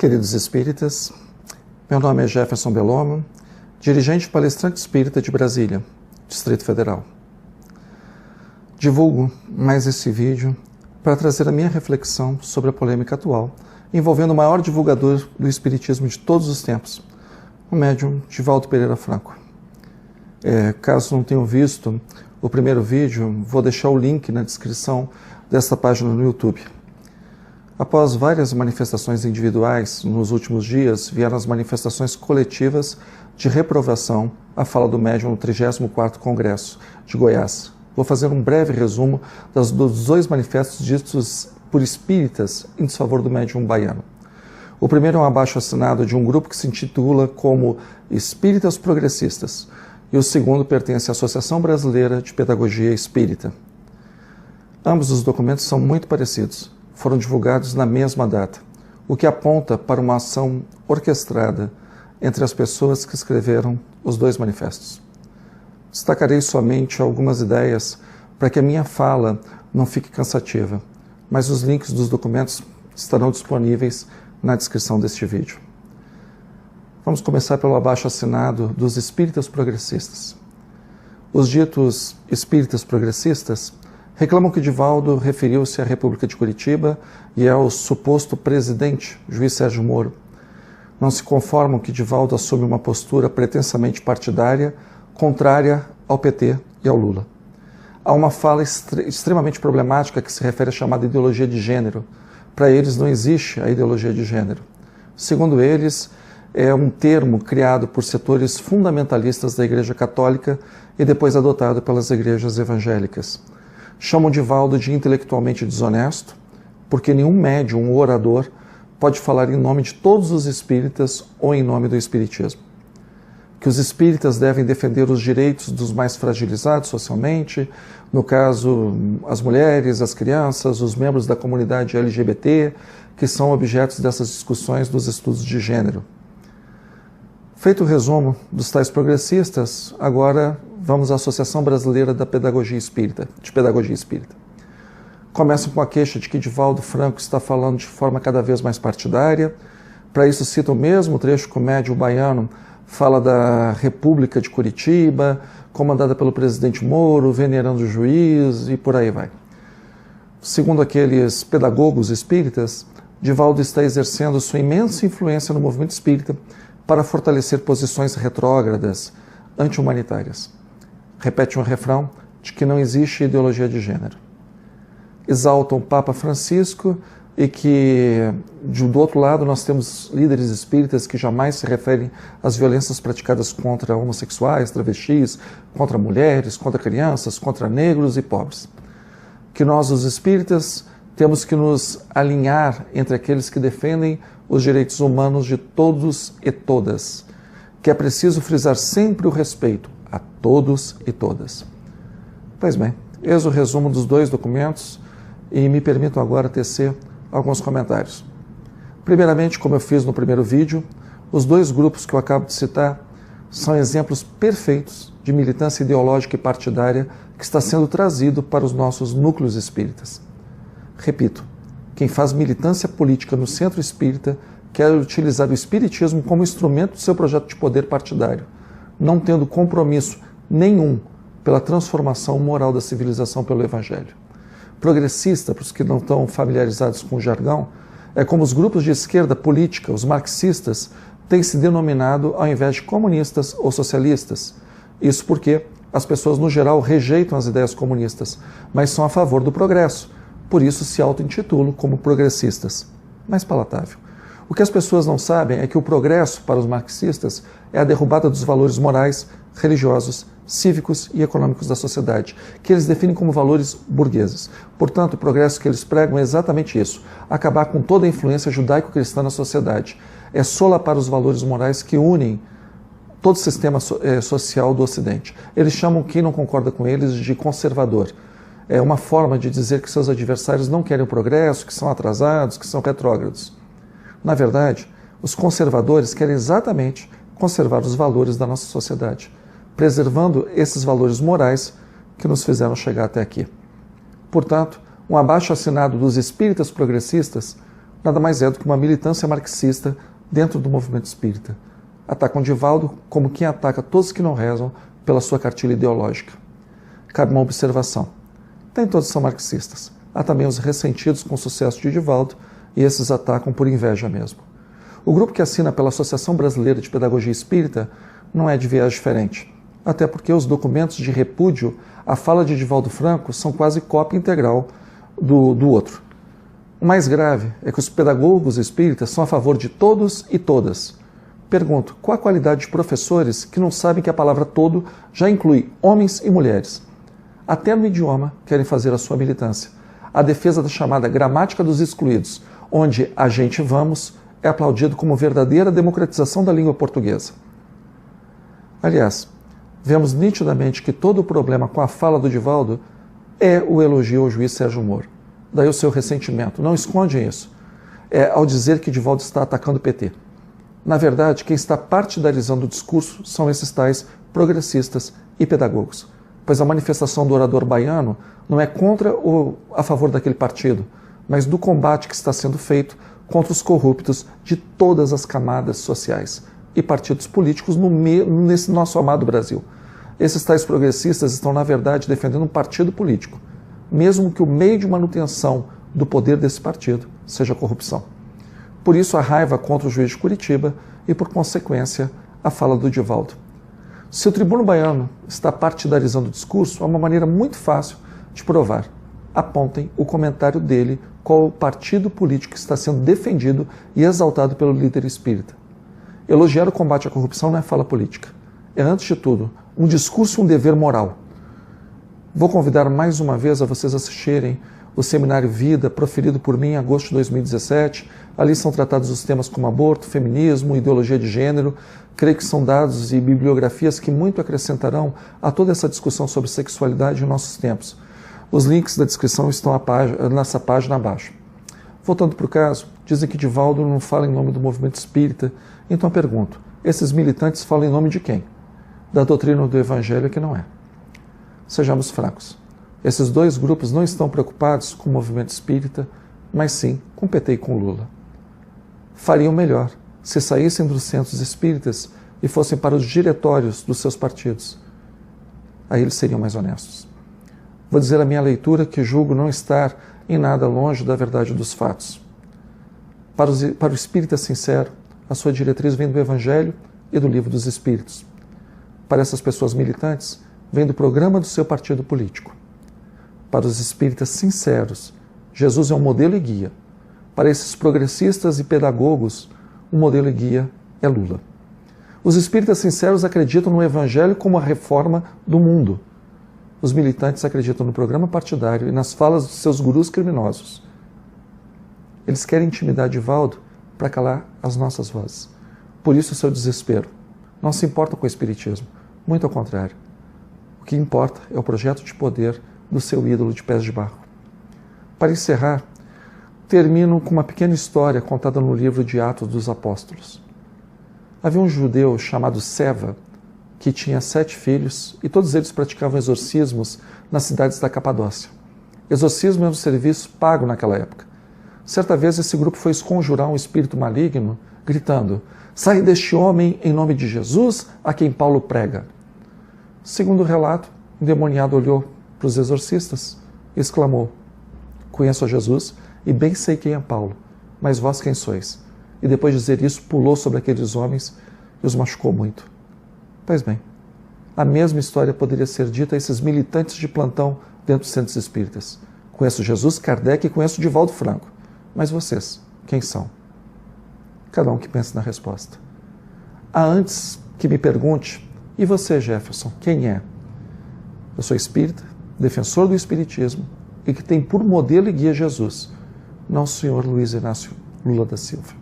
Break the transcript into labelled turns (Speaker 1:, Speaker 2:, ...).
Speaker 1: Queridos espíritas, meu nome é Jefferson Bellomo, dirigente e palestrante espírita de Brasília, Distrito Federal. Divulgo mais esse vídeo para trazer a minha reflexão sobre a polêmica atual envolvendo o maior divulgador do espiritismo de todos os tempos, o médium Divaldo Pereira Franco. Caso não tenham visto o primeiro vídeo, vou deixar o link na descrição desta página no YouTube. Após várias manifestações individuais nos últimos dias, vieram as manifestações coletivas de reprovação à fala do médium no 34º Congresso de Goiás. Vou fazer um breve resumo dos dois manifestos ditos por espíritas em desfavor do médium baiano. O primeiro é um abaixo-assinado de um grupo que se intitula como Espíritas Progressistas, e o segundo pertence à Associação Brasileira de Pedagogia Espírita. Ambos os documentos são muito parecidos. Foram divulgados na mesma data, o que aponta para uma ação orquestrada entre as pessoas que escreveram os dois manifestos. Destacarei somente algumas ideias para que a minha fala não fique cansativa, mas os links dos documentos estarão disponíveis na descrição deste vídeo. Vamos começar pelo abaixo-assinado dos espíritas progressistas. Os ditos espíritas progressistas reclamam que Divaldo referiu-se à República de Curitiba e ao suposto presidente, juiz Sérgio Moro. Não se conformam que Divaldo assume uma postura pretensamente partidária, contrária ao PT e ao Lula. Há uma fala extremamente problemática que se refere à chamada ideologia de gênero. Para eles não existe a ideologia de gênero. Segundo eles, é um termo criado por setores fundamentalistas da Igreja Católica e depois adotado pelas igrejas evangélicas. Chamam Divaldo de intelectualmente desonesto, porque nenhum médium ou orador pode falar em nome de todos os espíritas ou em nome do espiritismo. Que os espíritas devem defender os direitos dos mais fragilizados socialmente, no caso, as mulheres, as crianças, os membros da comunidade LGBT, que são objetos dessas discussões dos estudos de gênero. Feito o resumo dos tais progressistas, agora vamos à Associação Brasileira de Pedagogia Espírita. Começam com a queixa de que Divaldo Franco está falando de forma cada vez mais partidária. Para isso citam o mesmo trecho que o médium baiano fala da República de Curitiba, comandada pelo presidente Moro, venerando o juiz e por aí vai. Segundo aqueles pedagogos espíritas, Divaldo está exercendo sua imensa influência no movimento espírita para fortalecer posições retrógradas, anti-humanitárias. Repete um refrão de que não existe ideologia de gênero. Exaltam o Papa Francisco e que, do outro lado, nós temos líderes espíritas que jamais se referem às violências praticadas contra homossexuais, travestis, contra mulheres, contra crianças, contra negros e pobres. Que nós, os espíritas, temos que nos alinhar entre aqueles que defendem os direitos humanos de todos e todas, que é preciso frisar sempre o respeito a todos e todas. Pois bem, eis o resumo dos dois documentos e me permito agora tecer alguns comentários. Primeiramente, como eu fiz no primeiro vídeo, os dois grupos que eu acabo de citar são exemplos perfeitos de militância ideológica e partidária que está sendo trazido para os nossos núcleos espíritas. Repito, quem faz militância política no centro espírita quer utilizar o espiritismo como instrumento do seu projeto de poder partidário, não tendo compromisso nenhum pela transformação moral da civilização pelo Evangelho. Progressista, para os que não estão familiarizados com o jargão, é como os grupos de esquerda política, os marxistas, têm se denominado ao invés de comunistas ou socialistas. Isso porque as pessoas, no geral, rejeitam as ideias comunistas, mas são a favor do progresso. Por isso se auto-intitulam como progressistas. Mais palatável. O que as pessoas não sabem é que o progresso para os marxistas é a derrubada dos valores morais, religiosos, cívicos e econômicos da sociedade, que eles definem como valores burgueses. Portanto, o progresso que eles pregam é exatamente isso: acabar com toda a influência judaico-cristã na sociedade. É solapar os valores morais que unem todo o sistema social do Ocidente. Eles chamam quem não concorda com eles de conservador. É uma forma de dizer que seus adversários não querem o progresso, que são atrasados, que são retrógrados. Na verdade, os conservadores querem exatamente conservar os valores da nossa sociedade, preservando esses valores morais que nos fizeram chegar até aqui. Portanto, um abaixo-assinado dos espíritas progressistas nada mais é do que uma militância marxista dentro do movimento espírita. Atacam Divaldo como quem ataca todos que não rezam pela sua cartilha ideológica. Cabe uma observação. Nem todos são marxistas. Há também os ressentidos com o sucesso de Divaldo, e esses atacam por inveja mesmo. O grupo que assina pela Associação Brasileira de Pedagogia Espírita não é de viés diferente, até porque os documentos de repúdio à fala de Divaldo Franco são quase cópia integral do outro. O mais grave é que os pedagogos espíritas são a favor de todos e todas. Pergunto, qual a qualidade de professores que não sabem que a palavra todo já inclui homens e mulheres? Até no idioma querem fazer a sua militância. A defesa da chamada gramática dos excluídos, onde a gente vamos é aplaudido como verdadeira democratização da língua portuguesa. Aliás, vemos nitidamente que todo o problema com a fala do Divaldo é o elogio ao juiz Sérgio Moro. Daí o seu ressentimento. Não escondem isso. É ao dizer que Divaldo está atacando o PT. Na verdade, quem está partidarizando o discurso são esses tais progressistas e pedagogos. Pois a manifestação do orador baiano não é contra ou a favor daquele partido, mas do combate que está sendo feito contra os corruptos de todas as camadas sociais e partidos políticos nesse nosso amado Brasil. Esses tais progressistas estão, na verdade, defendendo um partido político, mesmo que o meio de manutenção do poder desse partido seja a corrupção. Por isso a raiva contra o juiz de Curitiba e, por consequência, a fala do Divaldo. Se o tribuno baiano está partidarizando o discurso, há uma maneira muito fácil de provar. Apontem o comentário dele qual o partido político que está sendo defendido e exaltado pelo líder espírita. Elogiar o combate à corrupção não é fala política. É, antes de tudo, um discurso e um dever moral. Vou convidar mais uma vez a vocês assistirem o seminário Vida, proferido por mim em agosto de 2017. Ali são tratados os temas como aborto, feminismo, ideologia de gênero. Creio que são dados e bibliografias que muito acrescentarão a toda essa discussão sobre sexualidade em nossos tempos. Os links da descrição estão nessa página abaixo. Voltando para o caso, dizem que Divaldo não fala em nome do movimento espírita. Então eu pergunto, esses militantes falam em nome de quem? Da doutrina do Evangelho que não é. Sejamos francos. Esses dois grupos não estão preocupados com o movimento espírita, mas sim com o PT e com Lula. Fariam melhor se saíssem dos centros espíritas e fossem para os diretórios dos seus partidos. Aí eles seriam mais honestos. Vou dizer a minha leitura que julgo não estar em nada longe da verdade dos fatos. Para o espírita sincero, a sua diretriz vem do Evangelho e do Livro dos Espíritos. Para essas pessoas militantes, vem do programa do seu partido político. Para os espíritas sinceros, Jesus é um modelo e guia. Para esses progressistas e pedagogos, o modelo e guia é Lula. Os espíritas sinceros acreditam no Evangelho como a reforma do mundo. Os militantes acreditam no programa partidário e nas falas dos seus gurus criminosos. Eles querem intimidar Divaldo para calar as nossas vozes. Por isso o seu desespero. Não se importam com o espiritismo. Muito ao contrário. O que importa é o projeto de poder do seu ídolo de pés de barro. Para encerrar, termino com uma pequena história contada no livro de Atos dos Apóstolos. Havia um judeu chamado Seva, que tinha 7 filhos, e todos eles praticavam exorcismos nas cidades da Capadócia. Exorcismo era um serviço pago naquela época. Certa vez esse grupo foi esconjurar um espírito maligno, gritando: "Sai deste homem em nome de Jesus, a quem Paulo prega." Segundo o relato, o endemoniado olhou para os exorcistas e exclamou: "Conheço a Jesus e bem sei quem é Paulo, mas vós quem sois?" E depois de dizer isso, pulou sobre aqueles homens e os machucou muito. Pois bem, a mesma história poderia ser dita a esses militantes de plantão dentro dos centros espíritas. Conheço Jesus, Kardec e conheço Divaldo Franco. Mas vocês, quem são? Cada um que pense na resposta. Antes que me pergunte, e você, Jefferson, quem é? Eu sou espírita, defensor do espiritismo e que tem por modelo e guia Jesus, não o senhor Luiz Inácio Lula da Silva.